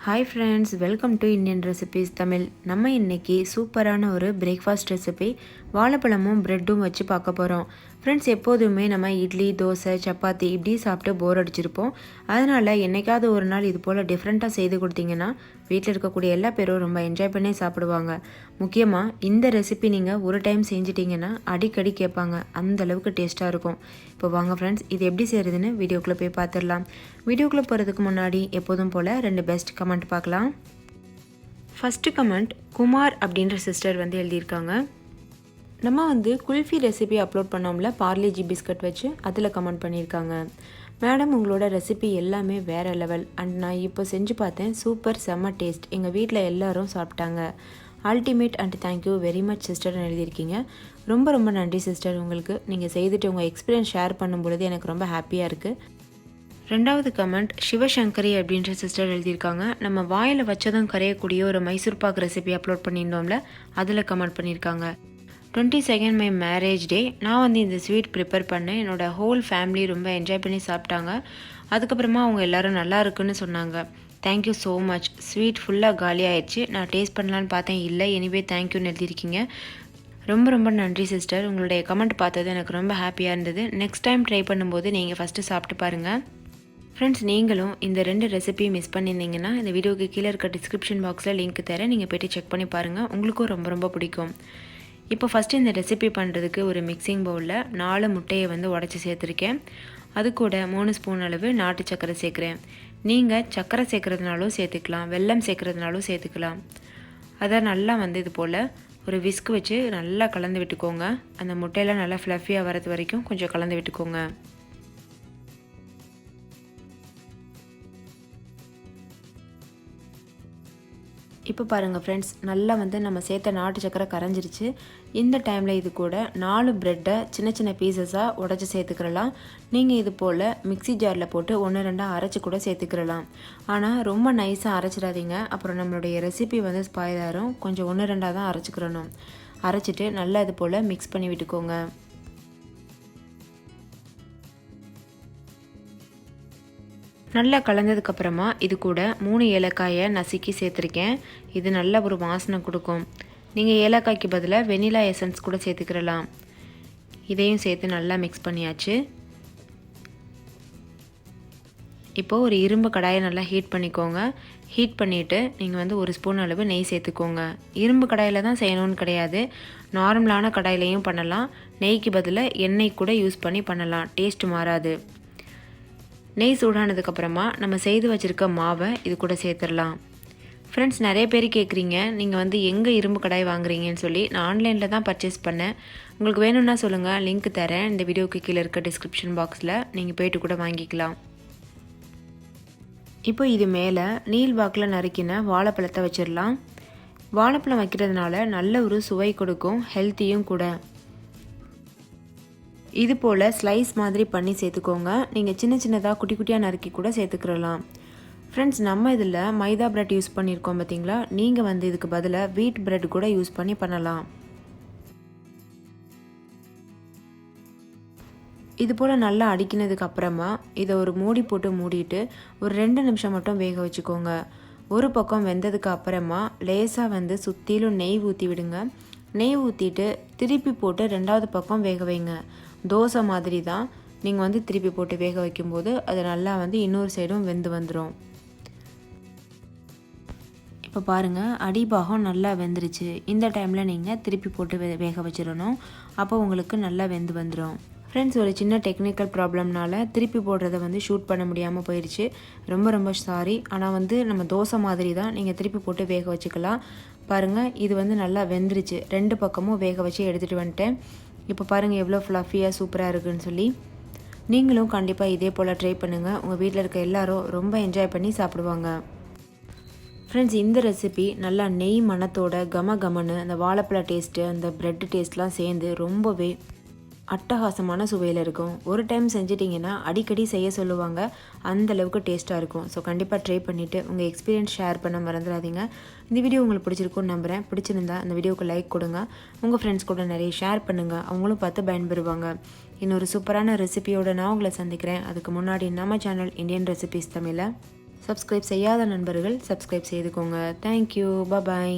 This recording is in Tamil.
Hi friends, welcome to Indian recipes Tamil. நம்ம இன்றைக்கி சூப்பரான ஒரு பிரேக்ஃபாஸ்ட் ரெசிபி வாழைப்பழமும் ப்ரெட்டும் வச்சு பார்க்க போகிறோம். ஃப்ரெண்ட்ஸ், எப்போதுமே நம்ம இட்லி, தோசை, சப்பாத்தி இப்படி சாப்பிட்டு போர் அடிச்சிருப்போம். அதனால் என்றைக்காவது ஒரு நாள் இது போல் டிஃப்ரெண்ட்டாக செய்து கொடுத்தீங்கன்னா வீட்டில் இருக்கக்கூடிய எல்லா பேரும் ரொம்ப என்ஜாய் பண்ணி சாப்பிடுவாங்க. முக்கியமாக இந்த ரெசிபி நீங்கள் ஒரு டைம் செஞ்சிட்டிங்கன்னா அடிக்கடி கேட்பாங்க, அந்தளவுக்கு டேஸ்ட்டாக இருக்கும். இப்போ வாங்க ஃப்ரெண்ட்ஸ், இது எப்படி செய்கிறதுன்னு வீடியோக்குள்ளே போய் பார்த்துடலாம். வீடியோக்குள்ளே போகிறதுக்கு முன்னாடி எப்போதும் போல் 2 பெஸ்ட் கமெண்ட் பார்க்கலாம். ஃபஸ்ட்டு கமெண்ட் குமார் அப்படின்ற சிஸ்டர் எழுதியிருக்காங்க. நம்ம குல்ஃபி ரெசிபி அப்லோட் பண்ணோம்ல, பார்லேஜி பிஸ்கட் வச்சு, அதில் கமெண்ட் பண்ணியிருக்காங்க. மேடம், உங்களோட ரெசிபி எல்லாமே வேறு லெவல் அண்ட் நான் இப்போ செஞ்சு பார்த்தேன், சூப்பர் செம்ம டேஸ்ட், எங்கள் வீட்டில் எல்லோரும் சாப்பிட்டாங்க, ultimate and thank you very much சிஸ்டர்னு எழுதியிருக்கீங்க. ரொம்ப ரொம்ப நன்றி சிஸ்டர். உங்களுக்கு நீங்கள் செய்துட்டு உங்கள் எக்ஸ்பீரியன்ஸ் ஷேர் பண்ணும்பொழுது எனக்கு ரொம்ப ஹாப்பியாக இருக்குது. ரெண்டாவது கமெண்ட் சிவசங்கரி அப்படின்ற சிஸ்டர் எழுதியிருக்காங்க. நம்ம வாயில் வச்சதும் கரையக்கூடிய ஒரு மைசூர் பாக் ரெசிபி அப்லோட் பண்ணியிருந்தோம்ல, அதில் கமெண்ட் பண்ணியிருக்காங்க. 22nd மை மேரேஜ் டே நான் இந்த ஸ்வீட் ப்ரிப்பேர் பண்ணேன். என்னோடய ஹோல் ஃபேமிலி ரொம்ப என்ஜாய் பண்ணி சாப்பிட்டாங்க. அதுக்கப்புறமா அவங்க எல்லோரும் நல்லா இருக்குன்னு சொன்னாங்க. Thank you so much. ஸ்வீட் ஃபுல்லாக காலி ஆயிடுச்சு. நான் டேஸ்ட் பண்ணலான்னு பார்த்தேன், இல்லை, எனிவே தேங்க்யூன்னு எழுதியிருக்கீங்க. ரொம்ப ரொம்ப நன்றி சிஸ்டர். உங்களுடைய கமெண்ட் பார்த்தது எனக்கு ரொம்ப ஹாப்பியாக இருந்தது. நெக்ஸ்ட் டைம் ட்ரை பண்ணும்போது நீங்கள் ஃபஸ்ட்டு சாப்பிட்டு பாருங்கள். ஃப்ரெண்ட்ஸ், நீங்களும் இந்த 2 ரெசிபி மிஸ் பண்ணியிருந்தீங்கன்னா இந்த வீடியோக்கு கீழே இருக்க டிஸ்கிரிப்ஷன் பாக்ஸில் லிங்க் தரேன், நீங்கள் போய்ட்டு செக் பண்ணி பாருங்கள். உங்களுக்கும் ரொம்ப ரொம்ப பிடிக்கும். இப்போ ஃபஸ்ட்டு இந்த ரெசிபி பண்ணுறதுக்கு ஒரு மிக்சிங் பவுலில் 4 முட்டையை உடச்சி சேர்த்துருக்கேன். அது கூட 3 ஸ்பூன் அளவு நாட்டு சர்க்கரை சேர்க்குறேன். நீங்கள் சர்க்கரை சேர்க்குறதுனாலும் சேர்த்துக்கலாம், வெல்லம் சேர்க்குறதுனாலும் சேர்த்துக்கலாம். அதை நல்லா இது போல் ஒரு விஸ்க் வச்சு நல்லா கலந்து விட்டுக்கோங்க. அந்த முட்டையெல்லாம் நல்லா ஃப்ளஃபியாக வரது வரைக்கும் கொஞ்சம் கலந்து விட்டுக்கோங்க. இப்போ பாருங்கள் ஃப்ரெண்ட்ஸ், நல்லா நம்ம சேர்த்த நாட்டு சக்கரை கரைஞ்சிருச்சு. இந்த டைமில் இது கூட 4 ப்ரெட்டை சின்ன சின்ன பீசஸாக உடச்சி சேர்த்துக்கிறலாம். நீங்கள் இது போல் மிக்சி ஜாரில் போட்டு 1-2 அரைச்சி கூட சேர்த்துக்கிறலாம். ஆனால் ரொம்ப நைஸாக அரைச்சிடாதீங்க, அப்புறம் நம்மளுடைய ரெசிபி ஸ்பாயில் ஆயிரும். கொஞ்சம் 1-2 தான் அரைச்சிக்கிறணும். அரைச்சிட்டு நல்லா இது போல் மிக்ஸ் பண்ணி விட்டுக்கோங்க. நல்லா கலந்ததுக்கப்புறமா இது கூட 3 ஏலக்காயை நசுக்கி சேர்த்துருக்கேன். இது நல்ல ஒரு வாசனை கொடுக்கும். நீங்கள் ஏலக்காய்க்கு பதிலாக வெனிலா எசன்ஸ் கூட சேர்த்துக்கிறலாம். இதையும் சேர்த்து நல்லா மிக்ஸ் பண்ணியாச்சு. இப்போது ஒரு இரும்பு கடாயை நல்லா ஹீட் பண்ணிக்கோங்க. ஹீட் பண்ணிவிட்டு நீங்கள் 1 ஸ்பூன் அளவு நெய் சேர்த்துக்கோங்க. இரும்பு கடாயில் தான் செய்யணும்னு கிடையாது, நார்மலான கடாயிலையும் பண்ணலாம். நெய்க்கு பதிலாக எண்ணெய் கூட யூஸ் பண்ணி பண்ணலாம், டேஸ்ட் மாறாது. நெய் சூடானதுக்கப்புறமா நம்ம செய்து வச்சுருக்க மாவை இது கூட சேர்த்துடலாம். ஃப்ரெண்ட்ஸ், நிறைய பேர் கேட்குறீங்க, நீங்கள் எங்கே இரும்பு கடாய் வாங்குறீங்கன்னு சொல்லி. நான் ஆன்லைனில் தான் பர்ச்சேஸ் பண்ணேன். உங்களுக்கு வேணும்னா சொல்லுங்கள், லிங்க் தரேன் இந்த வீடியோக்கு கீழே இருக்க டிஸ்கிரிப்ஷன் பாக்ஸில், நீங்கள் போய்ட்டு கூட வாங்கிக்கலாம். இப்போ இது மேலே நீள் வாக்கில் நறுக்கின வாழைப்பழத்தை வச்சிடலாம். வாழைப்பழம் வைக்கிறதுனால நல்ல ஒரு சுவை கொடுக்கும், ஹெல்த்தியும் கூட. இது போல் ஸ்லைஸ் மாதிரி பண்ணி சேர்த்துக்கோங்க. நீங்கள் சின்ன சின்னதாக குட்டி குட்டியாக நறுக்கி கூட சேர்த்துக்கிறலாம். ஃப்ரெண்ட்ஸ், நம்ம இதில் மைதா பிரெட் யூஸ் பண்ணியிருக்கோம் பார்த்தீங்களா. நீங்கள் இதுக்கு பதிலாக வீட் பிரெட் கூட யூஸ் பண்ணி பண்ணலாம். இது போல் நல்லா அடிக்கினதுக்கு அப்புறமா இதை ஒரு மூடி போட்டு மூடிட்டு ஒரு 2 நிமிஷம் மட்டும் வேக வச்சுக்கோங்க. ஒரு பக்கம் வெந்ததுக்கு அப்புறமா லேசாக சுற்றிலும் நெய் ஊற்றி விடுங்க. நெய் ஊற்றிட்டு திருப்பி போட்டு 2வது பக்கம் வேக வைங்க. தோசை மாதிரி தான். நீங்கள் திருப்பி போட்டு வேக வைக்கும்போது அது நல்லா இன்னொரு சைடும் வெந்து வந்துடும். இப்போ பாருங்கள், அடிபாகம் நல்லா வெந்துருச்சு. இந்த டைமில் நீங்கள் திருப்பி போட்டு வேக வச்சிடணும். அப்போ உங்களுக்கு நல்லா வெந்து வந்துடும். ஃப்ரெண்ட்ஸ், ஒரு சின்ன டெக்னிக்கல் ப்ராப்ளம்னால திருப்பி போடுறதை ஷூட் பண்ண முடியாமல் போயிடுச்சு. ரொம்ப ரொம்ப சாரி. ஆனால் நம்ம தோசை மாதிரி தான், நீங்கள் திருப்பி போட்டு வேக வச்சுக்கலாம். பாருங்கள், இது நல்லா வெந்துருச்சு. 2 பக்கமும் வேக வச்சு எடுத்துகிட்டு வந்துட்டேன். இப்போ பாருங்கள் எவ்வளோ ஃப்ளஃபியாக சூப்பராக இருக்குதுன்னு சொல்லி. நீங்களும் கண்டிப்பாக இதே போல் ட்ரை பண்ணுங்கள். உங்கள் வீட்டில் இருக்க எல்லாரும் ரொம்ப என்ஜாய் பண்ணி சாப்பிடுவாங்க. ஃப்ரெண்ட்ஸ், இந்த ரெசிபி நல்லா நெய் மணத்தோட கமன்னு அந்த வாழைப்பழ டேஸ்ட்டு, அந்த ப்ரெட் டேஸ்ட்லாம் சேர்ந்து ரொம்பவே அட்டகாசமான சுவையில் இருக்கும். ஒரு டைம் செஞ்சிட்டிங்கன்னா அடிக்கடி செய்ய சொல்லுவாங்க, அந்தளவுக்கு டேஸ்ட்டாக இருக்கும். ஸோ கண்டிப்பாக ட்ரை பண்ணிவிட்டு உங்கள் எக்ஸ்பீரியன்ஸ் ஷேர் பண்ண மறந்துடாதீங்க. இந்த வீடியோ உங்களுக்கு பிடிச்சிருக்குன்னு நம்புகிறேன். பிடிச்சிருந்தா இந்த வீடியோவுக்கு லைக் கொடுங்க. உங்கள் ஃப்ரெண்ட்ஸ் கூட நிறைய ஷேர் பண்ணுங்கள், அவங்களும் பார்த்து பயன்பெறுவாங்க. இன்னொரு சூப்பரான ரெசிபியோடு நான் உங்களை சந்திக்கிறேன். அதுக்கு முன்னாடி நம்ம சேனல் இந்தியன் ரெசிபீஸ் தமிழை சப்ஸ்கிரைப் செய்யாத நண்பர்கள் சப்ஸ்கிரைப் செய்துக்கோங்க. தேங்க்யூ. பாய்.